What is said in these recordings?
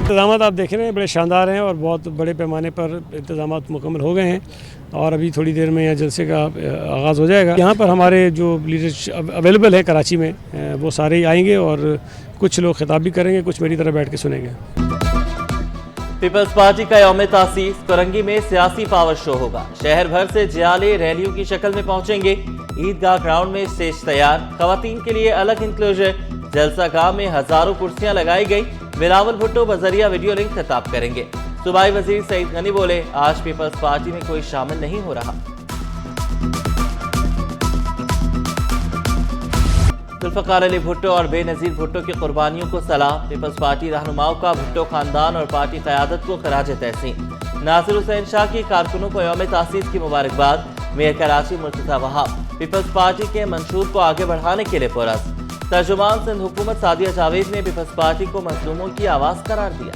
इंतजाम आप देख रहे हैं बड़े शानदार हैं और बहुत बड़े पैमाने पर इंतजाम मुकम्मल हो गए हैं और अभी थोड़ी देर में यहाँ जलसे का आगाज़ हो जाएगा। यहाँ पर हमारे जो लीडर्स अवेलेबल है कराची में वो सारे ही आएंगे और कुछ लोग खिताब भी करेंगे, कुछ मेरी तरह बैठ के सुनेंगे। पीपल्स पार्टी का यौम तासीस कोरंगी में सियासी पावर शो होगा। शहर भर से जियाले रैलियों की शक्ल में पहुंचेंगे। ईदगाह ग्राउंड में स्टेज तैयार, खवातीन के लिए अलग इंक्लोजर। जलसा गाह में हजारों कुर्सियां लगाई गई। बिलावल भुट्टो बजरिया वीडियो लिंक खिताब करेंगे। सूबाई वजीर सईद गनी बोले, आज पीपल्स पार्टी में कोई शामिल नहीं हो रहा। जुल्फ़िकार अली भुट्टो और बेनज़ीर भुट्टो की कुर्बानियों को सलाम। पीपल्स पार्टी रहनुमाओं का भुट्टो खानदान और पार्टी क़यादत को खराज तहसीन। नासिर हुसैन शाह की कारकुनों को यौम तासीस की मुबारकबाद। मेयर कराची मुर्तज़ा वहाब पीपल्स पार्टी के मंशूर को आगे बढ़ाने के लिए पुरस्कार। तर्जुमान सिंध हुकूमत सादिया जावेद ने पीपल्स पार्टी को मजलूमों की आवाज़ करार दिया।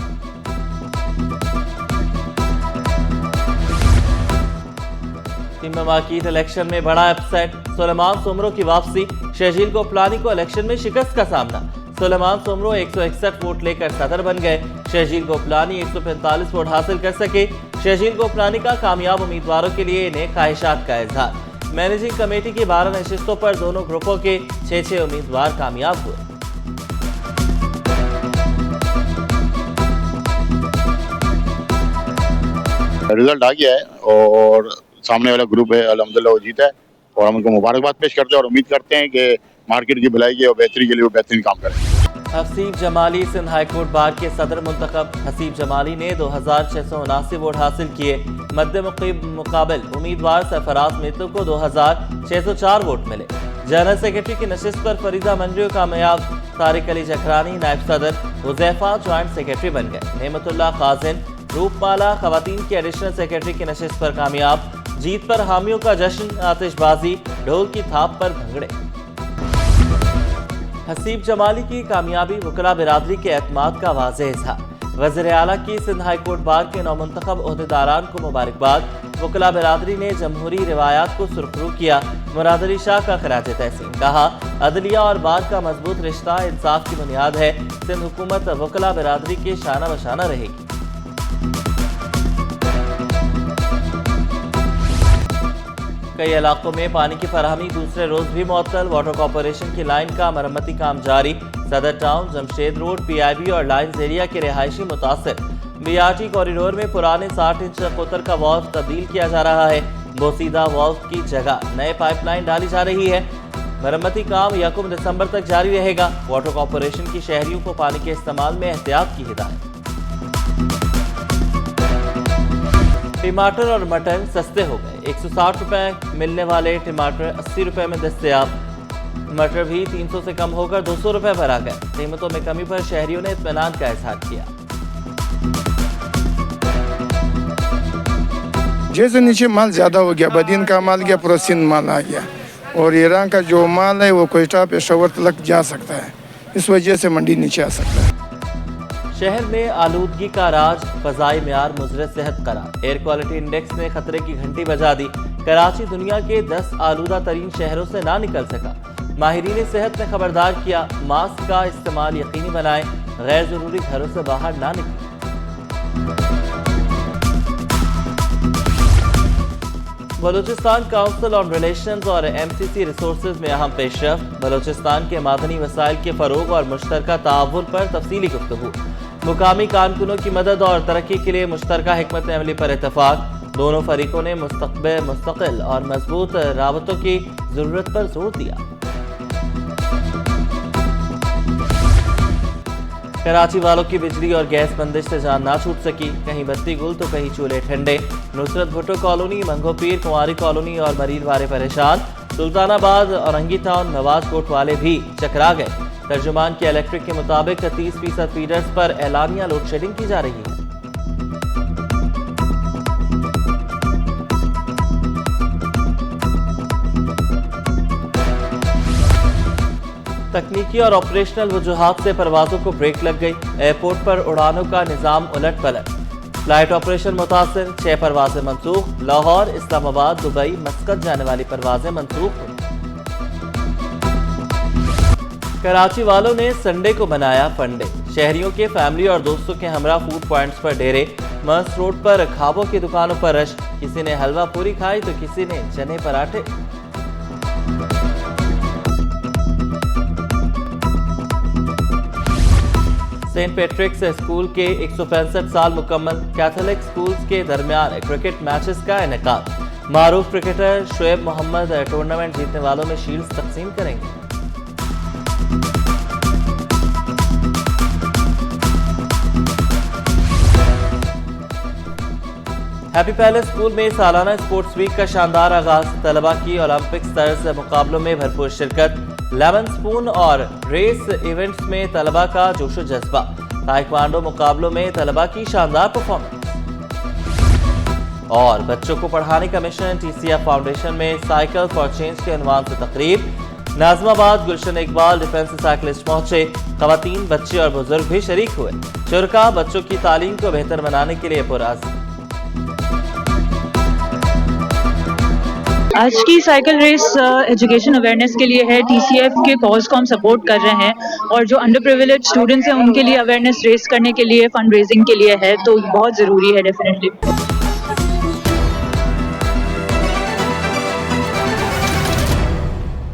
टीम माकीत इलेक्शन में बड़ा अपसेट। सुलेमान सोमरो की वापसी, शहजील गोपलानी को इलेक्शन में शिकस्त का सामना। सुलेमान सोमरो 161 वोट लेकर सदर बन गए। शहजील गोपलानी 145 वोट हासिल कर सके। शहजील गोपलानी का कामयाब उम्मीदवारों के लिए नेक ख्वाहिशात का इजहार। मैनेजिंग कमेटी की 12 नशिस्तों पर दोनों ग्रुपों के 6 उम्मीदवार कामयाब हुए। रिजल्ट आ गया है और सामने वाला ग्रुप है अल्हम्दुलिल्लाह वो जीता है और हम उनको मुबारकबाद पेश करते हैं और उम्मीद करते हैं कि मार्केट की भलाई और बेहतरी के लिए वो बेहतरीन काम करें। हसीब जमाली सिंध हाईकोर्ट बार के सदर मुंतखब। हसीब जमाली ने 2679 वोट हासिल किए। मद्दे मुकाबिल उम्मीदवार सरफराज मित्तल को 2604 वोट मिले। जनरल सेक्रेटरी की नशिस्त पर फरीदा मंजू कामयाब। तारिक अली जखरानी नायब सदर, हुज़ैफा ज्वाइंट सेक्रेटरी बन गए। नेमतुल्लाह काजिन रूपमाला खवातीन की एडिशनल सेक्रेटरी की नशिस्त पर कामयाब। जीत पर हामियों का जश्न, आतिशबाजी, ढोल की थाप पर भंगड़े। हसीब जमाली की कामयाबी वकला बिरादरी के एतमाद का वाज़ेह इज़हार। वज़ीर आला की सिंध हाईकोर्ट बार के नौमुंतखब ओहदेदारान को मुबारकबाद। वकला बिरादरी ने जमहूरी रिवायात को सुरखरू किया। मुराद अली शाह का खराज तहसीन, कहा अदलिया और बार का मजबूत रिश्ता इंसाफ की बुनियाद है। सिंध हुकूमत वकला बिरादरी के शाना बशाना रहेगी। कई इलाकों में पानी की फराहमी दूसरे रोज भी मुअत्तल। वाटर कॉरपोरेशन की लाइन का मरम्मती काम जारी। सदर टाउन, जमशेद रोड, PIB और लाइन्स एरिया के रिहायशी मुतासिर। BRT कॉरिडोर में पुराने 60 इंच कोतर का वाल्व तब्दील किया जा रहा है। बोसीदा वाल्व की जगह नए पाइपलाइन डाली जा रही है। मरम्मती काम 1 दिसंबर तक जारी रहेगा। वाटर कॉरपोरेशन की शहरियों को पानी के इस्तेमाल में एहतियात की हिदायत। टमाटर और मटर सस्ते हो गए। 160 रुपए मिलने वाले टमाटर 80 रुपए में दस्तयाब। मटर भी 300 से कम होकर 200 रुपए पर आ गए। कीमतों में कमी पर शहरियों ने इत्मीनान का इजहार किया। जैसे नीचे माल ज्यादा हो गया, बदीन का माल गया, पूरा सिंध माल आ गया और ईरान का जो माल है वो कोयटा पेशावर तक जा सकता है। इस वजह से मंडी नीचे आ सकता है। शहर में आलूदगी का राज, फजाई मियार मुज़र सेहत करार। एयर क्वालिटी इंडेक्स ने खतरे की घंटी बजा दी। कराची दुनिया के 10 आलूदा तरीन शहरों से ना निकल सका। माहिरीन सेहत ने खबरदार किया, मास्क का इस्तेमाल यकीनी बनाएं, गैर जरूरी घरों से बाहर ना निकलें। बलूचिस्तान काउंसिल ऑन रिलेशंस और MCC रिसोर्सेज में अहम पेशरफ्त। बलूचिस्तान के मादनी वसाइल के फरोग और मुश्तरका ताअवुन पर तफसीली गुफ्तगू। मुकामी कारकुनों की मदद और तरक्की के लिए मुश्तरका हिकमत अमली पर इत्तफाक। दोनों फरीकों ने मुस्तकिल और मजबूत राबतों की जरूरत पर जोर दिया। कराची वालों की बिजली और गैस बंदिश से जान ना छूट सकी। कहीं बत्ती गुल तो कहीं चूल्हे ठंडे। नुसरत भुट्टो कॉलोनी, मंगो पीर, कुंवारी कॉलोनी और मरीर वाले परेशान। सुल्तानाबाद, औरंगी टाउन, नवाज कोट वाले भी चकरा गए। तर्जुमान के इलेक्ट्रिक के मुताबिक 30% फीडर्स पर एलानिया लोड शेडिंग की जा रही है। तकनीकी और ऑपरेशनल वजूहात से परवाजों को ब्रेक लग गई। एयरपोर्ट पर उड़ानों का निजाम उलट पलट। फ्लाइट ऑपरेशन मुतासिर, 6 परवाजें मनसूख। लाहौर, इस्लामाबाद, दुबई, मस्कत जाने वाली परवाजें मनसूख हुई। कराची वालों ने संडे को बनाया फंडे। शहरियों के फैमिली और दोस्तों के हमरा फूड पॉइंट्स पर डेरे। मस्त रोड पर खाबों की दुकानों पर रश। किसी ने हलवा पूरी खाई तो किसी ने चने पराठे। सेंट पैट्रिक्स स्कूल के 165 साल मुकम्मल। कैथोलिक स्कूल्स के दरमियान क्रिकेट मैचेस का इनेकाद। मारूफ क्रिकेटर शुएब मोहम्मद टूर्नामेंट जीतने वालों में शील्ड्स तकसीम करेंगे। हैप्पी पैलेस स्कूल में सालाना स्पोर्ट्स वीक का शानदार आगाज। तलबा की ओलंपिक तर्ज मुकाबलों में भरपूर शिरकत। लेमन स्पून और रेस इवेंट्स में तलबा का जोशो जज्बा। ताइक्वांडो मुकाबलों में तलबा की शानदार परफॉर्मेंस। और बच्चों को पढ़ाने का मिशन। TCF फाउंडेशन में साइकिल फॉर चेंज के उन्वान से तकरीब। नाजमाबाद गुलशन इकबाल डिफेंस साइकिलिस्ट पहुंचे। खवातीन, बच्चे और बुजुर्ग भी शरीक हुए। शुरका बच्चों की तालीम को बेहतर बनाने के लिए पुरअज़्म। आज की साइकिल रेस एजुकेशन अवेयरनेस के लिए है। TCF के कॉज को हम सपोर्ट कर रहे हैं और जो अंडर प्रिविलेज स्टूडेंट्स हैं उनके लिए अवेयरनेस रेस करने के लिए फंड रेजिंग के लिए है, तो बहुत ज़रूरी है डेफिनेटली।